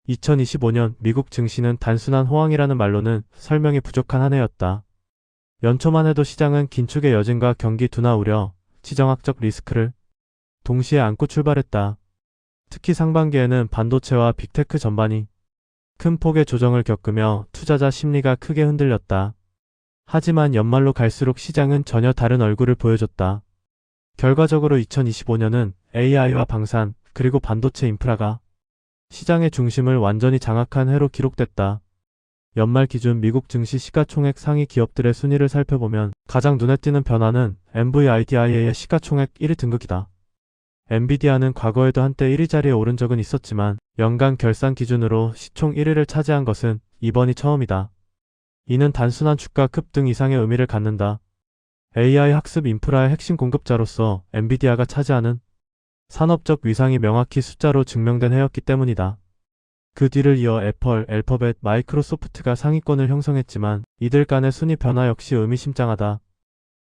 2025년 미국 증시는 단순한 호황이라는 말로는 설명이 부족한 한 해였다. 연초만 해도 시장은 긴축의 여진과 경기 둔화 우려, 지정학적 리스크를 동시에 안고 출발했다. 특히 상반기에는 반도체와 빅테크 전반이 큰 폭의 조정을 겪으며 투자자 심리가 크게 흔들렸다. 하지만 연말로 갈수록 시장은 전혀 다른 얼굴을 보여줬다. 결과적으로 2025년은 AI와 방산, 그리고 반도체 인프라가 시장의 중심을 완전히 장악한 해로 기록됐다. 연말 기준 미국 증시 시가총액 상위 기업들의 순위를 살펴보면 가장 눈에 띄는 변화는 NVIDIA의 시가총액 1위 등극이다. 엔비디아는 과거에도 한때 1위 자리에 오른 적은 있었지만 연간 결산 기준으로 시총 1위를 차지한 것은 이번이 처음이다. 이는 단순한 주가 급등 이상의 의미를 갖는다. AI 학습 인프라의 핵심 공급자로서 엔비디아가 차지하는 산업적 위상이 명확히 숫자로 증명된 해였기 때문이다. 그 뒤를 이어 애플, 알파벳, 마이크로소프트가 상위권을 형성했지만 이들 간의 순위 변화 역시 의미심장하다.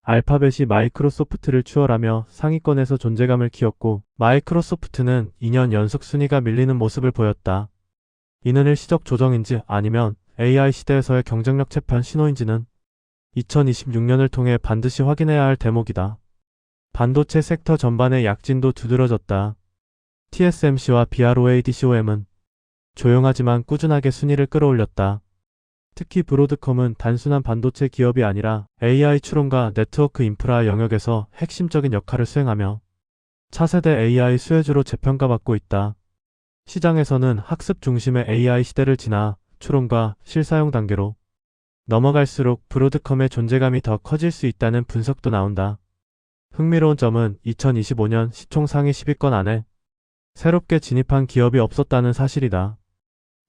알파벳이 마이크로소프트를 추월하며 상위권에서 존재감을 키웠고 마이크로소프트는 2년 연속 순위가 밀리는 모습을 보였다. 이는 일시적 조정인지 아니면 AI 시대에서의 경쟁력 재편 신호인지는 2026년을 통해 반드시 확인해야 할 대목이다. 반도체 섹터 전반의 약진도 두드러졌다. TSMC와 BROADCOM은 조용하지만 꾸준하게 순위를 끌어올렸다. 특히 브로드컴은 단순한 반도체 기업이 아니라 AI 추론과 네트워크 인프라 영역에서 핵심적인 역할을 수행하며 차세대 AI 수혜주로 재평가받고 있다. 시장에서는 학습 중심의 AI 시대를 지나 추론과 실사용 단계로 넘어갈수록 브로드컴의 존재감이 더 커질 수 있다는 분석도 나온다. 흥미로운 점은 2025년 시총 상위 10위권 안에 새롭게 진입한 기업이 없었다는 사실이다.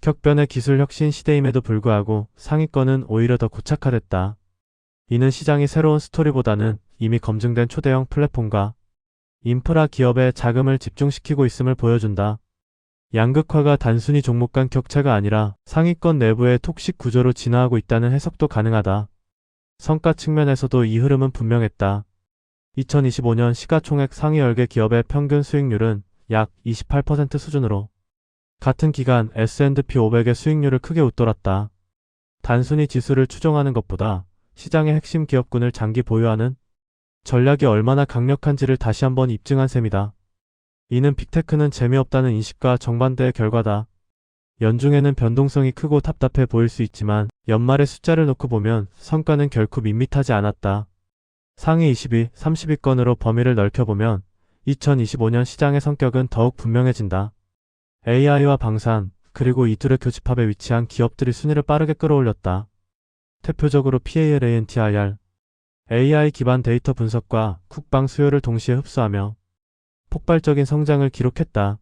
격변의 기술 혁신 시대임에도 불구하고 상위권은 오히려 더 고착화됐다. 이는 시장이 새로운 스토리보다는 이미 검증된 초대형 플랫폼과 인프라 기업에 자금을 집중시키고 있음을 보여준다. 양극화가 단순히 종목 간 격차가 아니라 상위권 내부의 톡식 구조로 진화하고 있다는 해석도 가능하다. 성과 측면에서도 이 흐름은 분명했다. 2025년 시가총액 상위 10개 기업의 평균 수익률은 약 28% 수준으로 같은 기간 S&P 500의 수익률을 크게 웃돌았다. 단순히 지수를 추종하는 것보다 시장의 핵심 기업군을 장기 보유하는 전략이 얼마나 강력한지를 다시 한번 입증한 셈이다. 이는 빅테크는 재미없다는 인식과 정반대의 결과다. 연중에는 변동성이 크고 답답해 보일 수 있지만 연말의 숫자를 놓고 보면 성과는 결코 밋밋하지 않았다. 상위 20위, 30위권으로 범위를 넓혀보면 2025년 시장의 성격은 더욱 분명해진다. AI와 방산, 그리고 이 둘의 교집합에 위치한 기업들이 순위를 빠르게 끌어올렸다. 대표적으로 PALANTIR, AI 기반 데이터 분석과 국방 수요를 동시에 흡수하며 폭발적인 성장을 기록했다.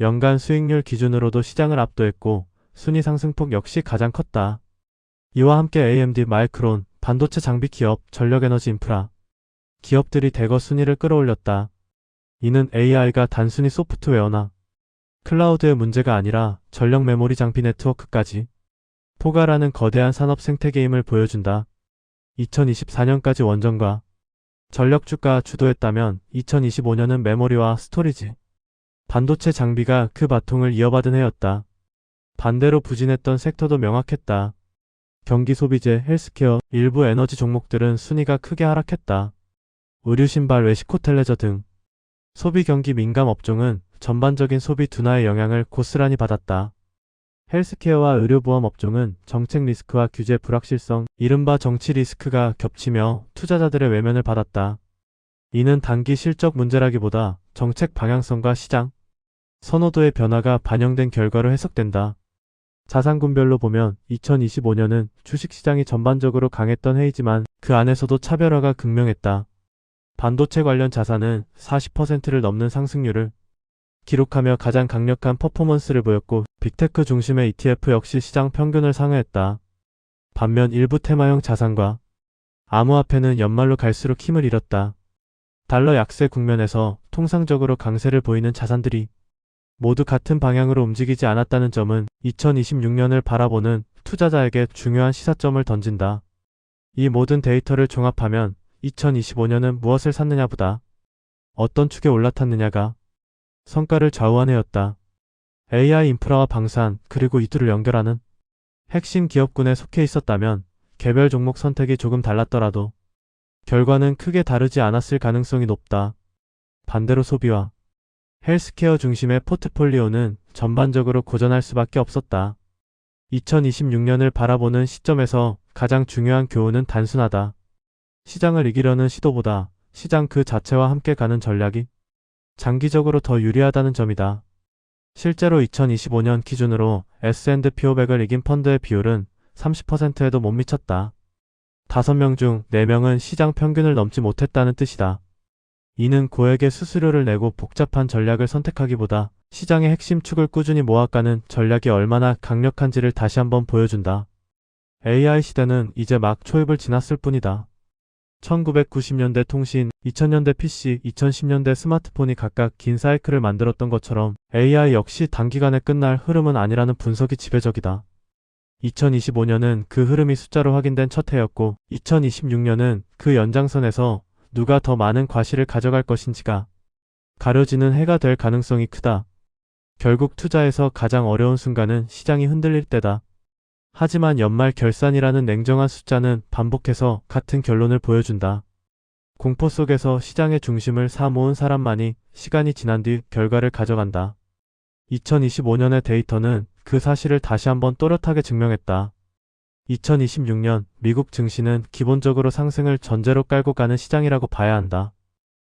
연간 수익률 기준으로도 시장을 압도했고 순위 상승폭 역시 가장 컸다. 이와 함께 AMD, 마이크론, 반도체 장비 기업, 전력에너지 인프라 기업들이 대거 순위를 끌어올렸다. 이는 AI가 단순히 소프트웨어나 클라우드의 문제가 아니라 전력 메모리 장비 네트워크까지 포괄하는 거대한 산업 생태계임을 보여준다. 2024년까지 원전과 전력주가 주도했다면 2025년은 메모리와 스토리지, 반도체 장비가 그 바통을 이어받은 해였다. 반대로 부진했던 섹터도 명확했다. 경기 소비재, 헬스케어, 일부 에너지 종목들은 순위가 크게 하락했다. 의류 신발, 외식 호텔레저 등 소비 경기 민감 업종은 전반적인 소비 둔화의 영향을 고스란히 받았다. 헬스케어와 의료보험 업종은 정책 리스크와 규제 불확실성, 이른바 정치 리스크가 겹치며 투자자들의 외면을 받았다. 이는 단기 실적 문제라기보다 정책 방향성과 시장 선호도의 변화가 반영된 결과로 해석된다. 자산군별로 보면 2025년은 주식시장이 전반적으로 강했던 해이지만 그 안에서도 차별화가 극명했다. 반도체 관련 자산은 40%를 넘는 상승률을 기록하며 가장 강력한 퍼포먼스를 보였고 빅테크 중심의 ETF 역시 시장 평균을 상회했다. 반면 일부 테마형 자산과 암호화폐는 연말로 갈수록 힘을 잃었다. 달러 약세 국면에서 통상적으로 강세를 보이는 자산들이 모두 같은 방향으로 움직이지 않았다는 점은 2026년을 바라보는 투자자에게 중요한 시사점을 던진다. 이 모든 데이터를 종합하면 2025년은 무엇을 샀느냐보다 어떤 축에 올라탔느냐가 성과를 좌우한 해였다. AI 인프라와 방산, 그리고 이 둘을 연결하는 핵심 기업군에 속해 있었다면 개별 종목 선택이 조금 달랐더라도 결과는 크게 다르지 않았을 가능성이 높다. 반대로 소비와 헬스케어 중심의 포트폴리오는 전반적으로 고전할 수밖에 없었다. 2026년을 바라보는 시점에서 가장 중요한 교훈은 단순하다. 시장을 이기려는 시도보다 시장 그 자체와 함께 가는 전략이 장기적으로 더 유리하다는 점이다. 실제로 2025년 기준으로 S&P 500을 이긴 펀드의 비율은 30%에도 못 미쳤다. 5명 중 4명은 시장 평균을 넘지 못했다는 뜻이다. 이는 고액의 수수료를 내고 복잡한 전략을 선택하기보다 시장의 핵심 축을 꾸준히 모아가는 전략이 얼마나 강력한지를 다시 한번 보여준다. AI 시대는 이제 막 초입을 지났을 뿐이다. 1990년대 통신, 2000년대 PC, 2010년대 스마트폰이 각각 긴 사이클을 만들었던 것처럼 AI 역시 단기간에 끝날 흐름은 아니라는 분석이 지배적이다. 2025년은 그 흐름이 숫자로 확인된 첫 해였고 2026년은 그 연장선에서 누가 더 많은 과실을 가져갈 것인지가 가려지는 해가 될 가능성이 크다. 결국 투자에서 가장 어려운 순간은 시장이 흔들릴 때다. 하지만 연말 결산이라는 냉정한 숫자는 반복해서 같은 결론을 보여준다. 공포 속에서 시장의 중심을 사모은 사람만이 시간이 지난 뒤 결과를 가져간다. 2025년의 데이터는 그 사실을 다시 한번 또렷하게 증명했다. 2026년 미국 증시는 기본적으로 상승을 전제로 깔고 가는 시장이라고 봐야 한다.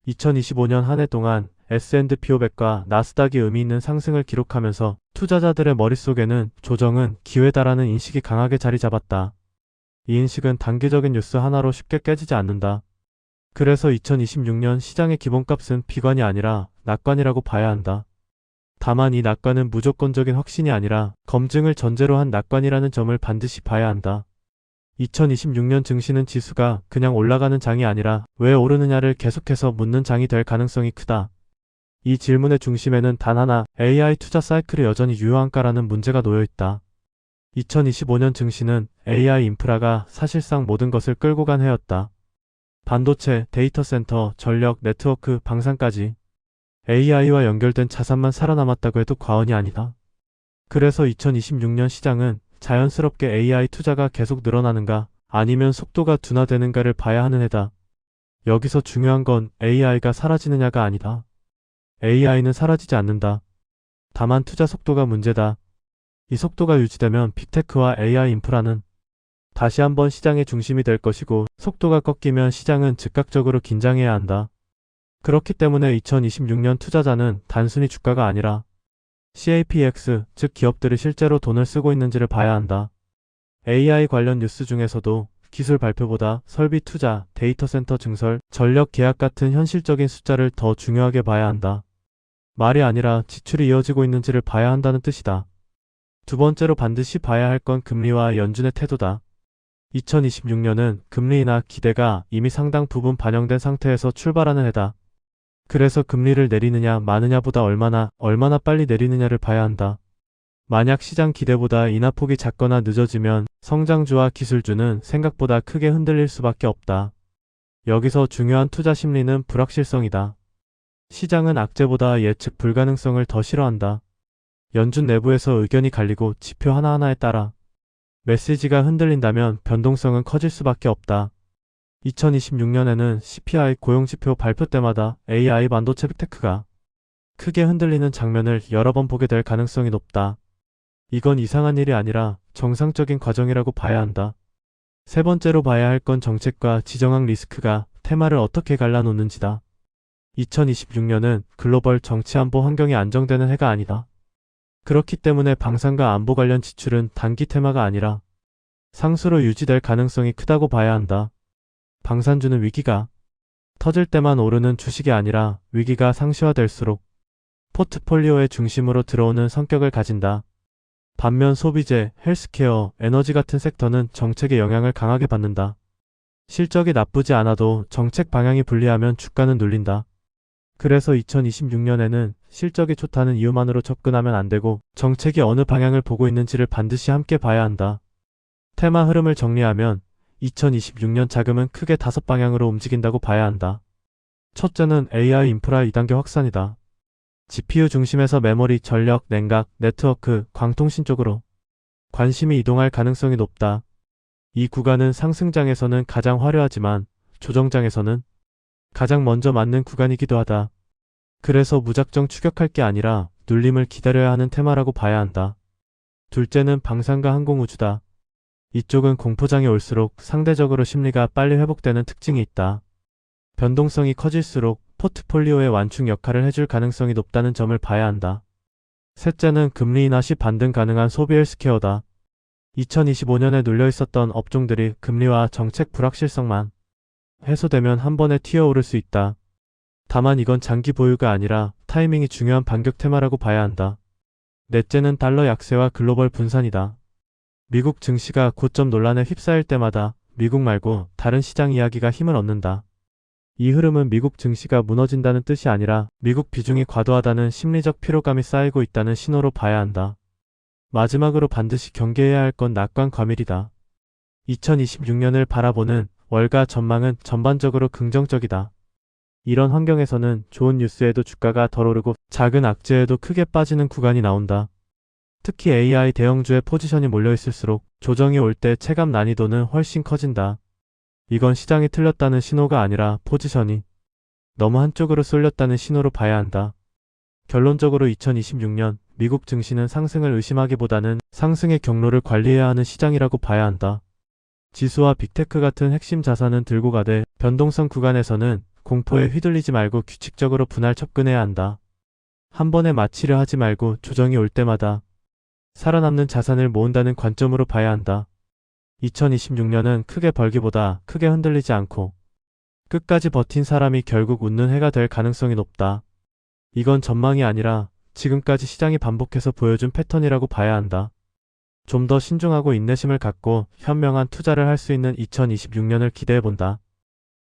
2025년 한 해 동안 S&P 500과 나스닥이 의미 있는 상승을 기록하면서 투자자들의 머릿속에는 조정은 기회다라는 인식이 강하게 자리 잡았다. 이 인식은 단기적인 뉴스 하나로 쉽게 깨지지 않는다. 그래서 2026년 시장의 기본값은 비관이 아니라 낙관이라고 봐야 한다. 다만 이 낙관은 무조건적인 확신이 아니라 검증을 전제로 한 낙관이라는 점을 반드시 봐야 한다. 2026년 증시는 지수가 그냥 올라가는 장이 아니라 왜 오르느냐를 계속해서 묻는 장이 될 가능성이 크다. 이 질문의 중심에는 단 하나, AI 투자 사이클이 여전히 유효한가라는 문제가 놓여 있다. 2025년 증시는 AI 인프라가 사실상 모든 것을 끌고 간 해였다. 반도체, 데이터 센터, 전력, 네트워크, 방산까지 AI와 연결된 자산만 살아남았다고 해도 과언이 아니다. 그래서 2026년 시장은 자연스럽게 AI 투자가 계속 늘어나는가 아니면 속도가 둔화되는가를 봐야 하는 해다. 여기서 중요한 건 AI가 사라지느냐가 아니다. AI는 사라지지 않는다. 다만 투자 속도가 문제다. 이 속도가 유지되면 빅테크와 AI 인프라는 다시 한번 시장의 중심이 될 것이고 속도가 꺾이면 시장은 즉각적으로 긴장해야 한다. 그렇기 때문에 2026년 투자자는 단순히 주가가 아니라 CAPX, 즉 기업들이 실제로 돈을 쓰고 있는지를 봐야 한다. AI 관련 뉴스 중에서도 기술 발표보다 설비 투자, 데이터 센터 증설, 전력 계약 같은 현실적인 숫자를 더 중요하게 봐야 한다. 말이 아니라 지출이 이어지고 있는지를 봐야 한다는 뜻이다. 두 번째로 반드시 봐야 할 건 금리와 연준의 태도다. 2026년은 금리 인하 기대가 이미 상당 부분 반영된 상태에서 출발하는 해다. 그래서 금리를 내리느냐 마느냐보다 얼마나 빨리 내리느냐를 봐야 한다. 만약 시장 기대보다 인하폭이 작거나 늦어지면 성장주와 기술주는 생각보다 크게 흔들릴 수밖에 없다. 여기서 중요한 투자 심리는 불확실성이다. 시장은 악재보다 예측 불가능성을 더 싫어한다. 연준 내부에서 의견이 갈리고 지표 하나하나에 따라 메시지가 흔들린다면 변동성은 커질 수밖에 없다. 2026년에는 CPI 고용지표 발표 때마다 AI 반도체 빅테크가 크게 흔들리는 장면을 여러 번 보게 될 가능성이 높다. 이건 이상한 일이 아니라 정상적인 과정이라고 봐야 한다. 세 번째로 봐야 할 건 정책과 지정학 리스크가 테마를 어떻게 갈라놓는지다. 2026년은 글로벌 정치 안보 환경이 안정되는 해가 아니다. 그렇기 때문에 방산과 안보 관련 지출은 단기 테마가 아니라 상수로 유지될 가능성이 크다고 봐야 한다. 방산주는 위기가 터질 때만 오르는 주식이 아니라 위기가 상시화될수록 포트폴리오의 중심으로 들어오는 성격을 가진다. 반면 소비재, 헬스케어, 에너지 같은 섹터는 정책의 영향을 강하게 받는다. 실적이 나쁘지 않아도 정책 방향이 불리하면 주가는 눌린다. 그래서 2026년에는 실적이 좋다는 이유만으로 접근하면 안 되고 정책이 어느 방향을 보고 있는지를 반드시 함께 봐야 한다. 테마 흐름을 정리하면 2026년 자금은 크게 5방향으로 움직인다고 봐야 한다. 첫째는 AI 인프라 2단계 확산이다. GPU 중심에서 메모리, 전력, 냉각, 네트워크, 광통신 쪽으로 관심이 이동할 가능성이 높다. 이 구간은 상승장에서는 가장 화려하지만 조정장에서는 가장 먼저 맞는 구간이기도 하다. 그래서 무작정 추격할 게 아니라 눌림을 기다려야 하는 테마라고 봐야 한다. 둘째는 방산과 항공우주다. 이쪽은 공포장이 올수록 상대적으로 심리가 빨리 회복되는 특징이 있다. 변동성이 커질수록 포트폴리오의 완충 역할을 해줄 가능성이 높다는 점을 봐야 한다. 셋째는 금리 인하 시 반등 가능한 소비 헬스케어다. 2025년에 눌려있었던 업종들이 금리와 정책 불확실성만 해소되면 한 번에 튀어오를 수 있다. 다만 이건 장기 보유가 아니라 타이밍이 중요한 반격 테마라고 봐야 한다. 넷째는 달러 약세와 글로벌 분산이다. 미국 증시가 고점 논란에 휩싸일 때마다 미국 말고 다른 시장 이야기가 힘을 얻는다. 이 흐름은 미국 증시가 무너진다는 뜻이 아니라 미국 비중이 과도하다는 심리적 피로감이 쌓이고 있다는 신호로 봐야 한다. 마지막으로 반드시 경계해야 할 건 낙관 과밀이다. 2026년을 바라보는 월가 전망은 전반적으로 긍정적이다. 이런 환경에서는 좋은 뉴스에도 주가가 덜 오르고 작은 악재에도 크게 빠지는 구간이 나온다. 특히 AI 대형주의 포지션이 몰려있을수록 조정이 올 때 체감 난이도는 훨씬 커진다. 이건 시장이 틀렸다는 신호가 아니라 포지션이 너무 한쪽으로 쏠렸다는 신호로 봐야 한다. 결론적으로 2026년 미국 증시는 상승을 의심하기보다는 상승의 경로를 관리해야 하는 시장이라고 봐야 한다. 지수와 빅테크 같은 핵심 자산은 들고 가되 변동성 구간에서는 공포에 휘둘리지 말고 규칙적으로 분할 접근해야 한다. 한 번에 마취를 하지 말고 조정이 올 때마다 살아남는 자산을 모은다는 관점으로 봐야 한다. 2026년은 크게 벌기보다 크게 흔들리지 않고 끝까지 버틴 사람이 결국 웃는 해가 될 가능성이 높다. 이건 전망이 아니라 지금까지 시장이 반복해서 보여준 패턴이라고 봐야 한다. 좀 더 신중하고 인내심을 갖고 현명한 투자를 할 수 있는 2026년을 기대해본다.